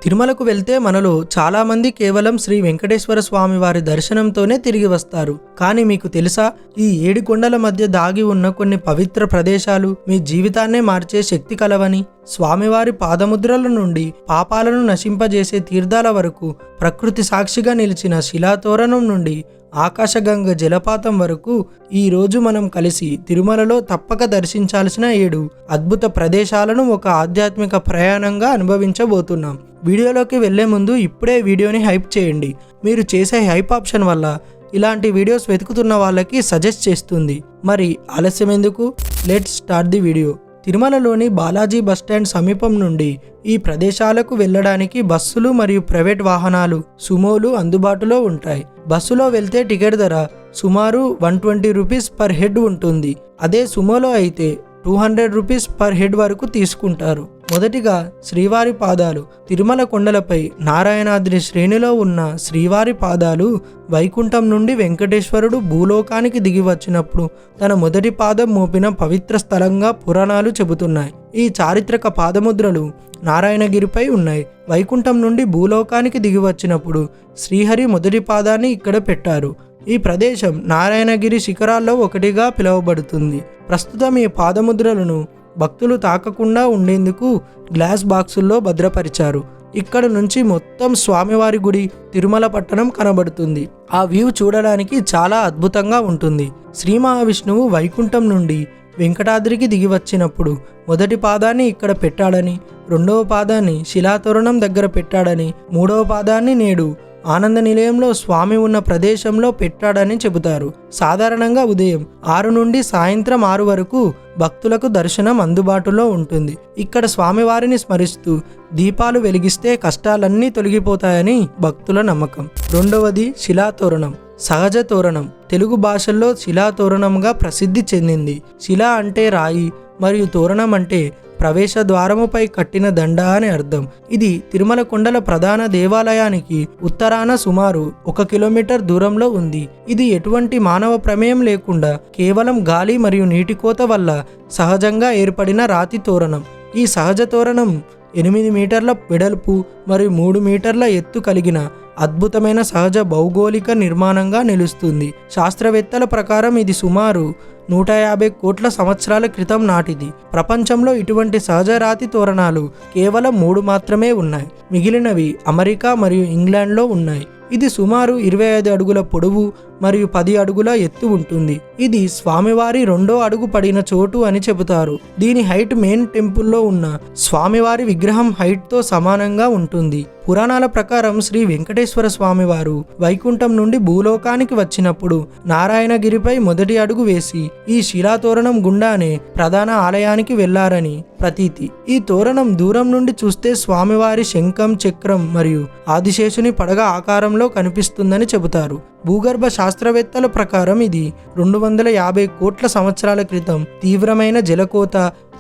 తిరుమలకు వెళ్తే మనలో చాలామంది కేవలం శ్రీ వెంకటేశ్వర స్వామి వారి దర్శనంతోనే తిరిగి వస్తారు. కానీ మీకు తెలుసా, ఈ 7 కొండల మధ్య దాగి ఉన్న కొన్ని పవిత్ర ప్రదేశాలు మీ జీవితాన్నే మార్చే శక్తి కలవని. స్వామివారి పాదముద్రల నుండి పాపాలను నశింపజేసే తీర్థాల వరకు, ప్రకృతి సాక్షిగా నిలిచిన శిలాతోరణం నుండి ఆకాశగంగ జలపాతం వరకు ఈరోజు మనం కలిసి తిరుమలలో తప్పక దర్శించాల్సిన 7 అద్భుత ప్రదేశాలను ఒక ఆధ్యాత్మిక ప్రయాణంగా అనుభవించబోతున్నాం. వీడియోలోకి వెళ్లే ముందు ఇప్పుడే వీడియోని హైప్ చేయండి. మీరు చేసే హైప్ ఆప్షన్ వల్ల ఇలాంటి వీడియోస్ వెతుకుతున్న వాళ్ళకి సజెస్ట్ చేస్తుంది. మరి ఆలస్యం ఎందుకు, లెట్స్ స్టార్ట్ ది వీడియో. తిరుమలలోని బాలాజీ బస్టాండ్ సమీపం నుండి ఈ ప్రదేశాలకు వెళ్ళడానికి బస్సులు మరియు ప్రైవేట్ వాహనాలు, సుమోలు అందుబాటులో ఉంటాయి. బస్సులో వెళ్తే టికెట్ ధర సుమారు 120 రూపీస్ పర్ హెడ్ ఉంటుంది. అదే సుమోలో అయితే 200 రూపీస్ పర్ హెడ్ వరకు తీసుకుంటారు. మొదటిగా శ్రీవారి పాదాలు. తిరుమల కొండలపై నారాయణాద్రి శ్రేణిలో ఉన్న శ్రీవారి పాదాలు వైకుంఠం నుండి వెంకటేశ్వరుడు భూలోకానికి దిగి వచ్చినప్పుడు తన మొదటి పాదం మోపిన పవిత్ర స్థలంగా పురాణాలు చెబుతున్నాయి. ఈ చారిత్రక పాదముద్రలు నారాయణగిరిపై ఉన్నాయి. వైకుంఠం నుండి భూలోకానికి దిగి వచ్చినప్పుడు శ్రీహరి మొదటి పాదాన్ని ఇక్కడ పెట్టారు. ఈ ప్రదేశం నారాయణగిరి శిఖరాల్లో ఒకటిగా పిలువబడుతుంది. ప్రస్తుతం ఈ పాదముద్రలను భక్తులు తాకకుండా ఉండేందుకు గ్లాస్ బాక్సుల్లో భద్రపరిచారు. ఇక్కడ నుంచి మొత్తం స్వామివారి గుడి, తిరుమల పట్టణం కనబడుతుంది. ఆ వ్యూ చూడడానికి చాలా అద్భుతంగా ఉంటుంది. శ్రీ మహావిష్ణువు వైకుంఠం నుండి వెంకటాద్రికి దిగి వచ్చినప్పుడు మొదటి పాదాన్ని ఇక్కడ పెట్టాడని, రెండవ పాదాన్ని శిలాతోరణం దగ్గర పెట్టాడని, మూడవ పాదాన్ని నేడు ఆనంద నిలయంలో స్వామి ఉన్న ప్రదేశంలో పెట్టాడని చెబుతారు. సాధారణంగా ఉదయం 6 నుండి సాయంత్రం 6 వరకు భక్తులకు దర్శనం అందుబాటులో ఉంటుంది. ఇక్కడ స్వామివారిని స్మరిస్తూ దీపాలు వెలిగిస్తే కష్టాలన్నీ తొలగిపోతాయని భక్తుల నమ్మకం. రెండవది శిలాతోరణం. సహజ తోరణం తెలుగు భాషల్లో శిలాతోరణంగా ప్రసిద్ధి చెందింది. శిల అంటే రాయి మరియు తోరణం అంటే ప్రవేశ ద్వారముపై కట్టిన దండ అని అర్థం. ఇది తిరుమల కొండల ప్రధాన దేవాలయానికి ఉత్తరాన సుమారు 1 కిలోమీటర్ దూరంలో ఉంది. ఇది ఎటువంటి మానవ ప్రమేయం లేకుండా కేవలం గాలి మరియు నీటి కోత వల్ల సహజంగా ఏర్పడిన రాతి తోరణం. ఈ సహజ తోరణం 8 మీటర్ల వెడల్పు మరియు 3 మీటర్ల ఎత్తు కలిగిన అద్భుతమైన సహజ భౌగోళిక నిర్మాణంగా నిలుస్తుంది. శాస్త్రవేత్తల ప్రకారం ఇది సుమారు 150 కోట్ల సంవత్సరాల క్రితం నాటిది. ప్రపంచంలో ఇటువంటి సహజ రాతి తోరణాలు కేవలం 3 మాత్రమే ఉన్నాయి. మిగిలినవి అమెరికా మరియు ఇంగ్లాండ్లో ఉన్నాయి. ఇది సుమారు 25 అడుగుల పొడవు మరియు 10 అడుగుల ఎత్తు ఉంటుంది. ఇది స్వామివారి 2వ అడుగు పడిన చోటు అని చెబుతారు. దీని హైట్ మెయిన్ టెంపుల్లో ఉన్న స్వామివారి విగ్రహం హైట్తో సమానంగా ఉంటుంది. పురాణాల ప్రకారం శ్రీ వెంకటేశ్వర స్వామివారు వైకుంఠం నుండి భూలోకానికి వచ్చినప్పుడు నారాయణగిరిపై మొదటి అడుగు వేసి ఈ శిలాతోరణం గుండానే ప్రధాన ఆలయానికి వెళ్లారని ప్రతీతి. ఈ తోరణం దూరం నుండి చూస్తే స్వామివారి శంఖం, చక్రం మరియు ఆదిశేషుని పడగ ఆకారంలో కనిపిస్తుందని చెబుతారు. భూగర్భ శాస్త్రవేత్తల ప్రకారం ఇది 250 కోట్ల సంవత్సరాల క్రితం తీవ్రమైన జలకోత,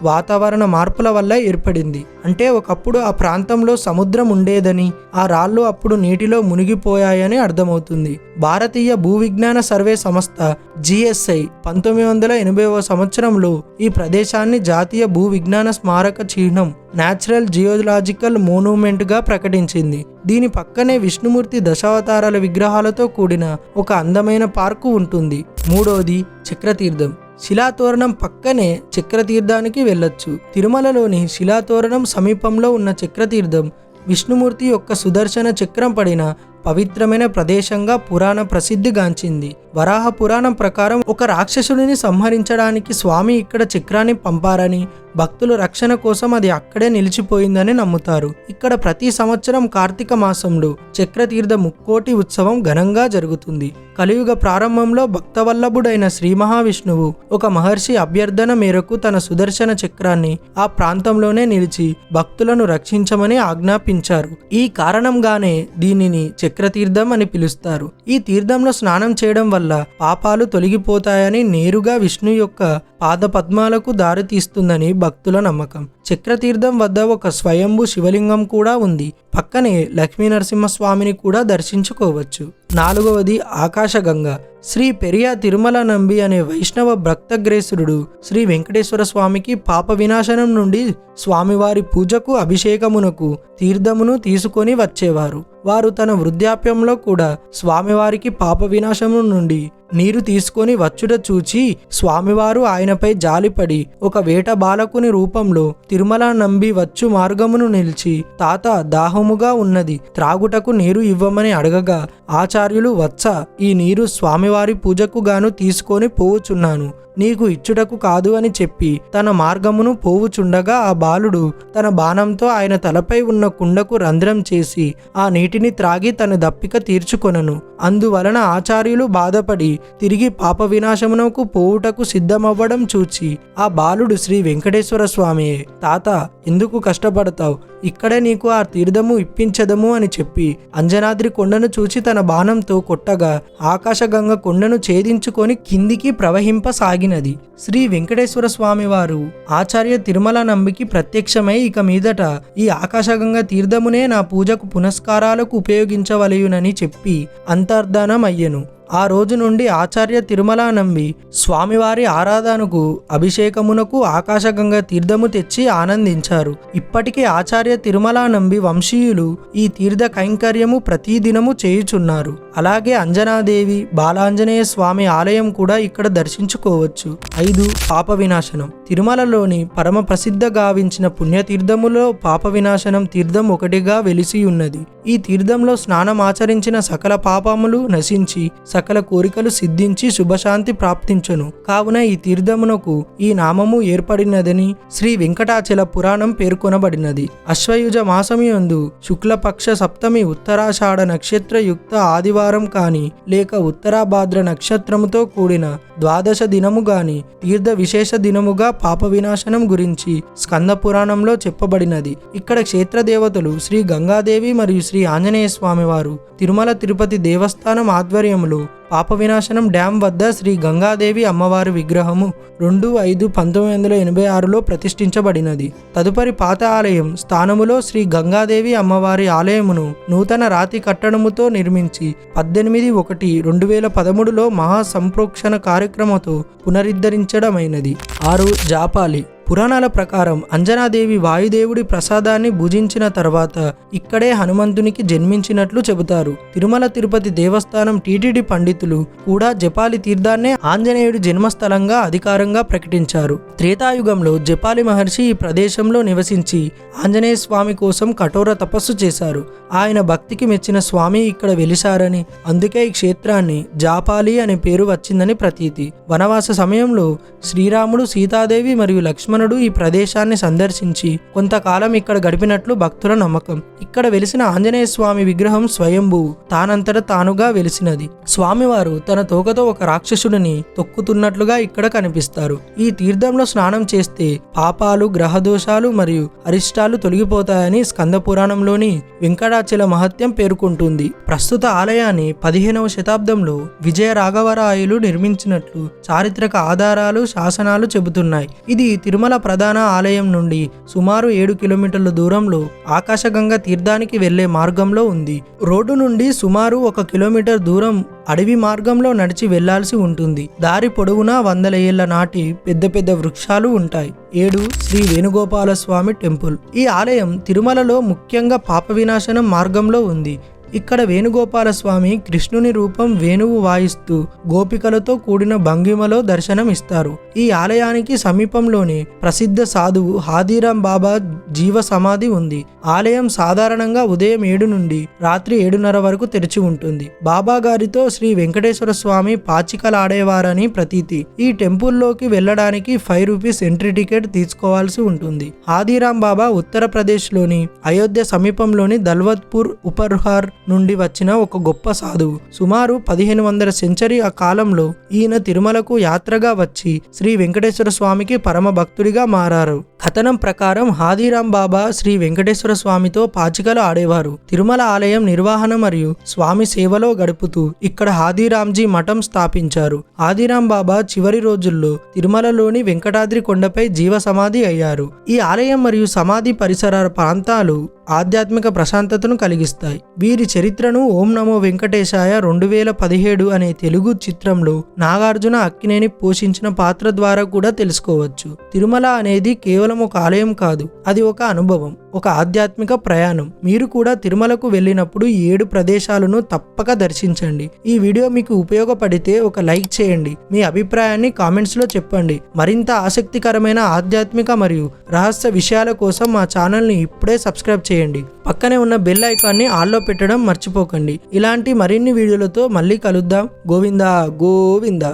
వాతావరణ మార్పుల వల్ల ఏర్పడింది. అంటే ఒకప్పుడు ఆ ప్రాంతంలో సముద్రం ఉండేదని, ఆ రాళ్ళు అప్పుడు నీటిలో మునిగిపోయాయని అర్థమవుతుంది. భారతీయ భూవిజ్ఞాన సర్వే సంస్థ GSI 1980వ సంవత్సరంలో ఈ ప్రదేశాన్ని జాతీయ భూవిజ్ఞాన స్మారక చిహ్నం, న్యాచురల్ జియోలాజికల్ మోన్యుమెంట్గా ప్రకటించింది. దీని పక్కనే విష్ణుమూర్తి దశావతారాల విగ్రహాలతో కూడిన ఒక అందమైన పార్కు ఉంటుంది. మూడోది చక్రతీర్థం. శిలాతోరణం పక్కనే చక్రతీర్థానికి వెళ్ళొచ్చు. తిరుమలలోని శిలాతోరణం సమీపంలో ఉన్న చక్రతీర్థం విష్ణుమూర్తి యొక్క సుదర్శన చక్రం పడిన పవిత్రమైన ప్రదేశంగా పురాణ ప్రసిద్ధిగాంచింది. వరాహ పురాణం ప్రకారం ఒక రాక్షసుడిని సంహరించడానికి స్వామి ఇక్కడ చక్రాన్ని పంపారని, భక్తుల రక్షణ కోసం అది అక్కడే నిలిచిపోయిందని నమ్ముతారు. ఇక్కడ ప్రతి సంవత్సరం కార్తీక మాసంలో చక్రతీర్థ ముక్కోటి ఉత్సవం ఘనంగా జరుగుతుంది. కలియుగ ప్రారంభంలో భక్తవల్లభుడైన శ్రీ మహావిష్ణువు ఒక మహర్షి అభ్యర్థన మేరకు తన సుదర్శన చక్రాన్ని ఆ ప్రాంతంలోనే నిలిచి భక్తులను రక్షించమని ఆజ్ఞాపించారు. ఈ కారణంగానే దీనిని చక్రతీర్థం అని పిలుస్తారు. ఈ తీర్థంలో స్నానం చేయడం వల్ల పాపాలు తొలగిపోతాయని నేరుగా విష్ణు యొక్క పాదపద్మాలకు దారితీస్తుందని భక్తుల నమ్మకం. చక్రతీర్థం వద్ద ఒక స్వయంభూ శివలింగం కూడా ఉంది. పక్కనే లక్ష్మీ నరసింహస్వామిని కూడా దర్శించుకోవచ్చు. 4వది ఆకాశగంగ. శ్రీ పెరియ తిరుమల నంబి అనే వైష్ణవ భక్తగ్రేసురుడు శ్రీ వెంకటేశ్వర స్వామికి పాప వినాశనం నుండి స్వామివారి పూజకు అభిషేకమునకు తీర్థమును తీసుకొని వచ్చేవారు. వారు తన వృద్ధాప్యంలో కూడా స్వామివారికి పాప వినాశము నుండి నీరు తీసుకొని వచ్చుట చూచి స్వామివారు ఆయనపై జాలిపడి ఒక వేట బాలకుని రూపంలో తిరుమల నంబి వచ్చు మార్గమును నిలిచి, తాత దాహముగా ఉన్నది, త్రాగుటకు నీరు ఇవ్వమని అడగగా, ఆచార్యులు వత్స, ఈ నీరు స్వామివారి పూజకు గాను తీసుకొని పోవుచున్నాను, నీకు ఇచ్చుటకు కాదు అని చెప్పి తన మార్గమును పోవుచుండగా ఆ బాలుడు తన బాణంతో ఆయన తలపై ఉన్న కుండకు రంధ్రం చేసి ఆ నీటిని త్రాగి తన దప్పిక తీర్చుకొనను. అందువలన ఆచార్యులు బాధపడి తిరిగి పాప వినాశమునకు పోవుటకు సిద్ధమవ్వడం చూచి ఆ బాలుడు శ్రీ వెంకటేశ్వర స్వామియే, తాత ఎందుకు కష్టపడతావు, ఇక్కడే నీకు ఆ తీర్థము ఇప్పించదము అని చెప్పి అంజనాద్రి కొండను చూచి తన బాణంతో కొట్టగా ఆకాశగంగ కొండను ఛేదించుకొని కిందికి ప్రవహింపసాగినది. శ్రీ వెంకటేశ్వర స్వామి వారు ఆచార్య తిరుమల నంబికి ప్రత్యక్షమై ఇక మీదట ఈ ఆకాశగంగ తీర్థమునే నా పూజకు పునస్కారాలకు ఉపయోగించవలయునని చెప్పి అంతర్ధానం అయ్యెను. ఆ రోజు నుండి ఆచార్య తిరుమల నంబి స్వామివారి ఆరాధనకు అభిషేకమునకు ఆకాశగంగ తీర్థము తెచ్చి ఆనందించారు. ఇప్పటికీ ఆచార్య తిరుమల నంబి వంశీయులు ఈ తీర్థ కైంకర్యము ప్రతిదినము చేయుచున్నారు. అలాగే అంజనాదేవి, బాలాంజనేయ స్వామి ఆలయం కూడా ఇక్కడ దర్శించుకోవచ్చు. 5. పాప వినాశనం. తిరుమలలోని పరమ ప్రసిద్ధ గావించిన పుణ్యతీర్థములో పాప వినాశనం తీర్థం ఒకటిగా వెలిసి ఉన్నది. ఈ తీర్థంలో స్నానం ఆచరించిన సకల పాపములు నశించి సకల కోరికలు సిద్ధించి శుభశాంతి ప్రాప్తించును. కావున ఈ తీర్థమునకు ఈ నామము ఏర్పడినదని శ్రీ వెంకటాచల పురాణం పేర్కొనబడినది. అశ్వయుజ మాసమియందు శుక్లపక్ష సప్తమి ఉత్తరాషాఢ నక్షత్రయుక్త ఆదివారం కాని లేక ఉత్తరాభాద్ర నక్షత్రముతో కూడిన ద్వాదశ దినము గాని తీర్థ విశేష దినముగా పాప వినాశనం గురించి స్కంద పురాణంలో చెప్పబడినది. ఇక్కడ క్షేత్ర దేవతలు శ్రీ గంగాదేవి మరియు శ్రీ ఆంజనేయ స్వామి వారు తిరుమల తిరుపతి దేవస్థానం ఆధ్వర్యములో పాప వినాశనం డ్యాం వద్ద శ్రీ గంగాదేవి అమ్మవారి విగ్రహము 2/5/1986లో ప్రతిష్ఠించబడినది. తదుపరి పాత ఆలయం స్థానములో శ్రీ గంగాదేవి అమ్మవారి ఆలయమును నూతన రాతి కట్టడముతో నిర్మించి 18/1/2013లో మహా సంప్రోక్షణ కార్యక్రమంతో పునరుద్ధరించడమైనది. 6. జాపాలి. పురాణాల ప్రకారం అంజనాదేవి వాయుదేవుడి ప్రసాదాన్ని భుజించిన తర్వాత ఇక్కడే హనుమంతునికి జన్మించినట్లు చెబుతారు. తిరుమల తిరుపతి దేవస్థానం టీటీడీ పండితులు కూడా జపాలి తీర్థాన్నే ఆంజనేయుడి జన్మస్థలంగా అధికారంగా ప్రకటించారు. త్రేతాయుగంలో జపాలి మహర్షి ఈ ప్రదేశంలో నివసించి ఆంజనేయ స్వామి కోసం కఠోర తపస్సు చేశారు. ఆయన భక్తికి మెచ్చిన స్వామి ఇక్కడ వెలిశారని, అందుకే ఈ క్షేత్రాన్ని జాపాలి అనే పేరు వచ్చిందని ప్రతీతి. వనవాస సమయంలో శ్రీరాముడు, సీతాదేవి మరియు లక్ష్మణుడు ఈ ప్రదేశాన్ని సందర్శించి కొంతకాలం ఇక్కడ గడిపినట్లు భక్తుల నమ్మకం. ఇక్కడ వెలిసిన ఆంజనేయ స్వామి విగ్రహం స్వయంభూ తానంతట తానుగా వెలిసినది. స్వామివారు తన తోకతో ఒక రాక్షసుడిని తొక్కుతున్నట్లుగా ఇక్కడ కనిపిస్తారు. ఈ తీర్థంలో స్నానం చేస్తే పాపాలు, గ్రహదోషాలు మరియు అరిష్టాలు తొలగిపోతాయని స్కంద పురాణంలోని వెంకటాచల మహత్యం పేర్కొంటుంది. ప్రస్తుత ఆలయాన్ని 15వ శతాబ్దంలో విజయ రాఘవరాయలు నిర్మించినట్లు చారిత్రక ఆధారాలు, శాసనాలు చెబుతున్నాయి. ఇది తిరుమల ప్రధాన ఆలయం నుండి సుమారు 7 కిలోమీటర్ల దూరంలో ఆకాశగంగ తీర్థానికి వెళ్లే మార్గంలో ఉంది. రోడ్డు నుండి సుమారు 1 కిలోమీటర్ దూరం అడవి మార్గంలో నడిచి వెళ్లాల్సి ఉంటుంది. దారి పొడవునా 100 ఏళ్ల నాటి పెద్ద పెద్ద వృక్షాలు ఉంటాయి. 7. శ్రీ వేణుగోపాల స్వామి టెంపుల్. ఈ ఆలయం తిరుమలలో ముఖ్యంగా పాప వినాశనం మార్గంలో ఉంది. ఇక్కడ వేణుగోపాల స్వామి కృష్ణుని రూపం వేణువు వాయిస్తూ గోపికలతో కూడిన భంగిమలో దర్శనం ఇస్తారు. ఈ ఆలయానికి సమీపంలోనే ప్రసిద్ధ సాధువు హాదీరాం బాబా జీవ సమాధి ఉంది. ఆలయం సాధారణంగా ఉదయం 7 నుండి రాత్రి 7:30 వరకు తెరిచి ఉంటుంది. బాబా గారితో శ్రీ వెంకటేశ్వర స్వామి పాచికలాడేవారని ప్రతీతి. ఈ టెంపుల్లోకి వెళ్ళడానికి 5 రూపీస్ ఎంట్రీ టికెట్ తీసుకోవాల్సి ఉంటుంది. హాదీరాం బాబా ఉత్తరప్రదేశ్లోని అయోధ్య సమీపంలోని దల్వత్పూర్ ఉపర్హార్ నుండి వచ్చిన ఒక గొప్ప సాధువు. సుమారు 1500 సెంచరీ ఆ కాలంలో ఈయన తిరుమలకు యాత్రగా వచ్చి శ్రీ వెంకటేశ్వర స్వామికి పరమ భక్తుడిగా మారారు. కథనం ప్రకారం హాదీరాం బాబా శ్రీ వెంకటేశ్వర స్వామితో పాచికలు ఆడేవారు. తిరుమల ఆలయం నిర్వహణ మరియు స్వామి సేవలో గడుపుతూ ఇక్కడ హాదీరాంజీ మఠం స్థాపించారు. హాదీరాం బాబా చివరి రోజుల్లో తిరుమలలోని వెంకటాద్రి కొండపై జీవ సమాధి అయ్యారు. ఈ ఆలయం మరియు సమాధి పరిసర ప్రాంతాలు ఆధ్యాత్మిక ప్రశాంతతను కలిగిస్తాయి. వీరి చరిత్రను ఓం నమో వెంకటేశాయ 2017 అనే తెలుగు చిత్రంలో నాగార్జున అక్కినేని పోషించిన పాత్ర ద్వారా కూడా తెలుసుకోవచ్చు. తిరుమల అనేది కేవలం ఒక ఆలయం కాదు, అది ఒక అనుభవం, ఒక ఆధ్యాత్మిక ప్రయాణం. మీరు కూడా తిరుమలకు వెళ్ళినప్పుడు 7 ప్రదేశాలను తప్పక దర్శించండి. ఈ వీడియో మీకు ఉపయోగపడితే ఒక లైక్ చేయండి. మీ అభిప్రాయాన్ని కామెంట్స్ లో చెప్పండి. మరింత ఆసక్తికరమైన ఆధ్యాత్మిక మరియు రహస్య విషయాల కోసం మా ఛానల్ని ఇప్పుడే సబ్స్క్రైబ్ చేయండి. పక్కనే ఉన్న బెల్ ఐకాన్ని ఆల్లో పెట్టడం మర్చిపోకండి. ఇలాంటి మరిన్ని వీడియోలతో మళ్ళీ కలుద్దాం. గోవిందా గోవిందా.